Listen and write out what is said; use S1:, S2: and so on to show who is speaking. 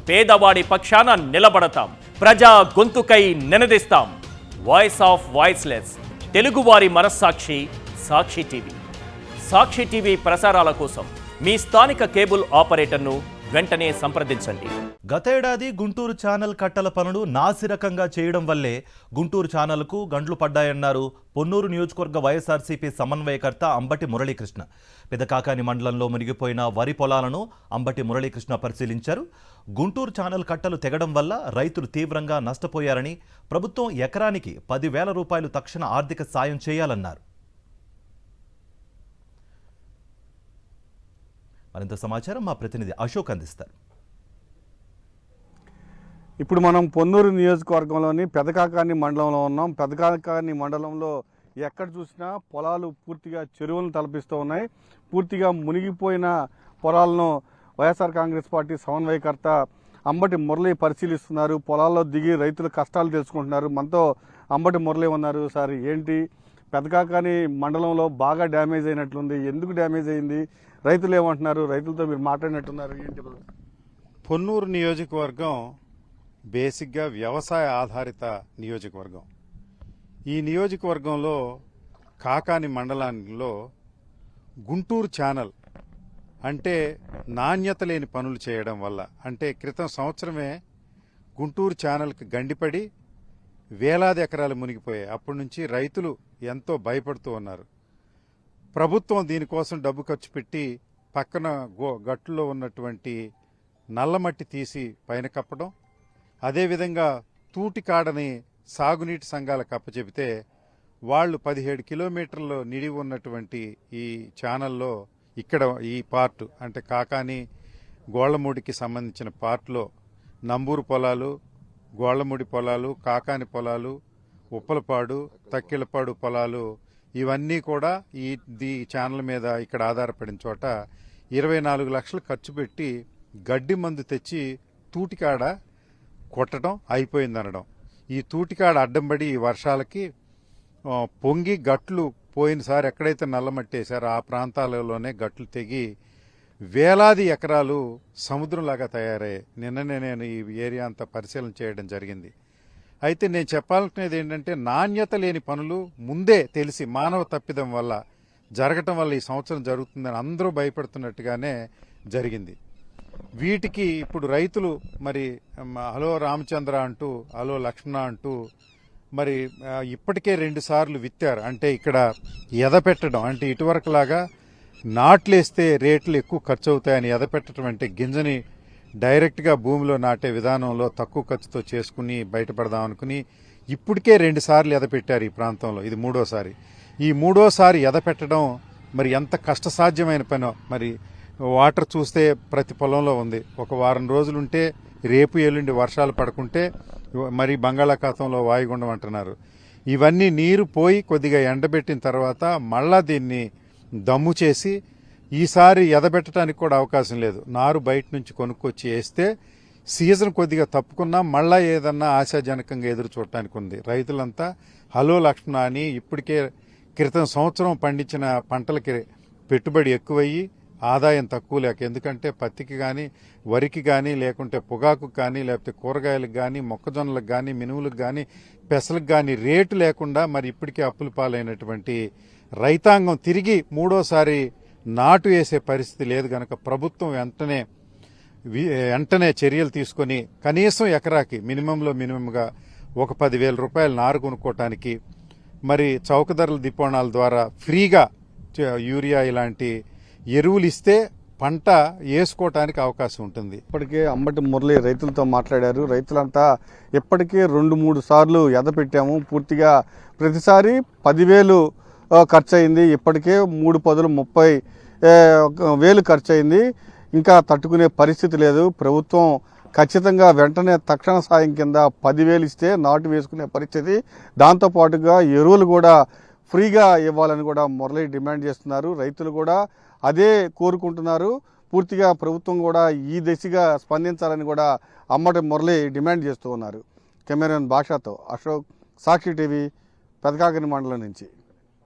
S1: పేదవాడి పక్షాన నిలబడతాం, ప్రజా గొంతుకై నినదిస్తాం. వాయిస్ ఆఫ్ వాయిస్లెస్, తెలుగువారి మనస్సాక్షి సాక్షి టీవీ. సాక్షి టీవీ ప్రసారాల కోసం మీ స్థానిక కేబుల్ ఆపరేటర్ను వెంటనే సంప్రదించండి.
S2: గతేడాది గుంటూరు ఛానల్ కట్టల పనులు నాసిరకంగా చేయడం వల్లే గుంటూరు ఛానల్కు గండ్లు పడ్డాయన్నారు పొన్నూరు నియోజకవర్గ వైఎస్ఆర్సీపీ సమన్వయకర్త అంబటి మురళీకృష్ణ. పెదకాకాని మండలంలో మునిగిపోయిన వరి పొలాలను అంబటి మురళీకృష్ణ పరిశీలించారు. గుంటూరు ఛానల్ కట్టలు తెగడం వల్ల రైతులు తీవ్రంగా నష్టపోయారని, ప్రభుత్వం ఎకరానికి 10,000 రూపాయలు తక్షణ ఆర్థిక సాయం చేయాలన్నారు. మరింత సమాచారం మా ప్రతినిధి అశోక్ అందిస్తారు.
S3: ఇప్పుడు మనం పొన్నూరు నియోజకవర్గంలోని పెదకాకాని మండలంలో ఉన్నాం. పెదకాకాని మండలంలో ఎక్కడ చూసినా పొలాలు పూర్తిగా చెరువులను తలపిస్తూ ఉన్నాయి. పూర్తిగా మునిగిపోయిన పొలాలను వైఎస్ఆర్ కాంగ్రెస్ పార్టీ సమన్వయకర్త అంబటి మురళి పరిశీలిస్తున్నారు. పొలాల్లో దిగి రైతుల కష్టాలు తెలుసుకుంటున్నారు. మనతో అంబటి మురళి ఉన్నారు. సార్, ఏంటి పెదకాకాని మండలంలో బాగా డ్యామేజ్ అయినట్లుంది, ఎందుకు డ్యామేజ్ అయింది, రైతులు ఏమంటున్నారు, రైతులతో మీరు మాట్లాడినట్టున్నారు, ఏంటి?
S4: పొన్నూరు నియోజకవర్గం బేసిక్గా వ్యవసాయ ఆధారిత నియోజకవర్గం. ఈ నియోజకవర్గంలో కాకాని మండలంలో గుంటూరు ఛానల్ అంటే నాణ్యత లేని పనులు చేయడం వల్ల, అంటే క్రితం సంవత్సరమే గుంటూరు ఛానల్కి గండిపడి వేలాది ఎకరాలు మునిగిపోయాయి. అప్పటి నుంచి రైతులు ఎంతో భయపడుతూ ఉన్నారు. ప్రభుత్వం దీనికోసం డబ్బు ఖర్చు పెట్టి పక్కన గట్టులో ఉన్నటువంటి నల్లమట్టి తీసి పైన కప్పడం, అదేవిధంగా తూటికాడని సాగునీటి సంఘాలకు అప్పచెబితే వాళ్ళు 17 కిలోమీటర్లు నిడివి ఉన్నటువంటి ఈ ఛానల్లో ఇక్కడ ఈ పార్ట్ అంటే కాకాని గోళ్లమూడికి సంబంధించిన పార్ట్లో నంబూరు పొలాలు, గోళ్లమూడి పొలాలు, కాకాని పొలాలు, ఉప్పలపాడు, తక్కిలపాడు పొలాలు ఇవన్నీ కూడా ఈ ఛానల్ మీద ఇక్కడ ఆధారపడిన చోట 24 లక్షలు ఖర్చు పెట్టి గడ్డి మందు తెచ్చి తూటికాడ కొట్టడం అయిపోయిందనడం. ఈ తూటికాడ అడ్డంబడి ఈ వర్షాలకి పొంగి గట్లు పోయినసారి ఎక్కడైతే నల్లమట్టి వేశారో ఆ ప్రాంతాలలోనే గట్లు తెగి వేలాది ఎకరాలు సముద్రంలాగా తయారయ్యాయి. నిన్ననే నేను ఈ ఏరియా అంతా పరిశీలన చేయడం జరిగింది. అయితే నేను చెప్పాలనుకునేది ఏంటంటే, నాణ్యత లేని పనులు ముందే తెలిసి మానవ తప్పిదం వల్ల జరగటం వల్ల ఈ సంవత్సరం జరుగుతుందని అందరూ భయపడుతున్నట్టుగానే జరిగింది. వీటికి ఇప్పుడు రైతులు మరి హలో రామచంద్ర అంటూ, హలో లక్ష్మణ అంటూ మరి ఇప్పటికే 2 సార్లు విత్తారు. అంటే ఇక్కడ ఎదపెట్టడం, అంటే ఇటువరకులాగా నాట్లేస్తే రేట్లు ఎక్కువ ఖర్చు అవుతాయని ఎదపెట్టడం, అంటే గింజని డైరెక్ట్గా భూమిలో నాటే విధానంలో తక్కువ ఖర్చుతో చేసుకుని బయటపడదాం అనుకుని ఇప్పటికే 2 సార్లు ఎదపెట్టారు ఈ ప్రాంతంలో. ఇది 3వసారి. ఈ 3వసారి ఎదపెట్టడం మరి ఎంత కష్టసాధ్యమైన పనో. మరి వాటర్ చూస్తే ప్రతి పొలంలో ఉంది. ఒక వారం రోజులుంటే రేపు ఎల్లుండి వర్షాలు పడకుంటే మరి బంగాళాఖాతంలో వాయుగుండం అంటున్నారు. ఇవన్నీ నీరు పోయి కొద్దిగా ఎండబెట్టిన తర్వాత మళ్ళా దీన్ని దమ్ము చేసి ఈసారి ఎదబెట్టడానికి కూడా అవకాశం లేదు. నారు బయట నుంచి కొనుక్కొచ్చి వేస్తే సీజన్ కొద్దిగా తప్పుకున్నా మళ్ళా ఏదన్నా ఆశాజనకంగా ఎదురు చూడటానికి ఉంది. రైతులంతా హలో లక్ష్మణ అని ఇప్పటికే క్రితం సంవత్సరం పండించిన పంటలకి పెట్టుబడి ఎక్కువయ్యి ఆదాయం తక్కువ లేక, ఎందుకంటే పత్తికి కానీ, వరికి కానీ, లేకుంటే పొగాకు కానీ, లేకపోతే కూరగాయలకు కానీ, మొక్కజొన్నలకు కానీ, మినువులకు కానీ, పెసలకు కానీ రేటు లేకుండా మరి ఇప్పటికే అప్పుల పాలైనటువంటి రైతాంగం తిరిగి 3వసారి నాటు వేసే పరిస్థితి లేదు కనుక ప్రభుత్వం వెంటనే చర్యలు తీసుకొని కనీసం ఎకరాకి మినిమంగా ఒక 10,000 రూపాయలు నారు కొనుక్కోవటానికి, మరి చౌక ధరల దిపోణాల ద్వారా ఫ్రీగా యూరియా ఇలాంటి ఎరువులు ఇస్తే పంట వేసుకోవటానికి అవకాశం ఉంటుంది.
S3: ఇప్పటికే అంబటి మురళి రైతులతో మాట్లాడారు. రైతులంతా ఇప్పటికే 2-3 సార్లు ఎదపెట్టాము, పూర్తిగా ప్రతిసారి 10,000 ఖర్చు అయింది, ఇప్పటికే 3 పదులు 30,000 ఖర్చు అయింది, ఇంకా తట్టుకునే పరిస్థితి లేదు. ప్రభుత్వం ఖచ్చితంగా వెంటనే తక్షణ సాయం కింద 10,000 ఇస్తే నాటు వేసుకునే పరిస్థితి, దాంతోపాటుగా ఎరువులు కూడా ఫ్రీగా ఇవ్వాలని కూడా మురళి డిమాండ్ చేస్తున్నారు. రైతులు కూడా అదే కోరుకుంటున్నారు. పూర్తిగా ప్రభుత్వం కూడా ఈ దిశగా స్పందించాలని కూడా అంబటి మురళి డిమాండ్ చేస్తూ ఉన్నారు. కెమెరామెన్ భాషతో అశోక్, సాక్షి టీవీ, పెదకాకాని మండలం నుంచి.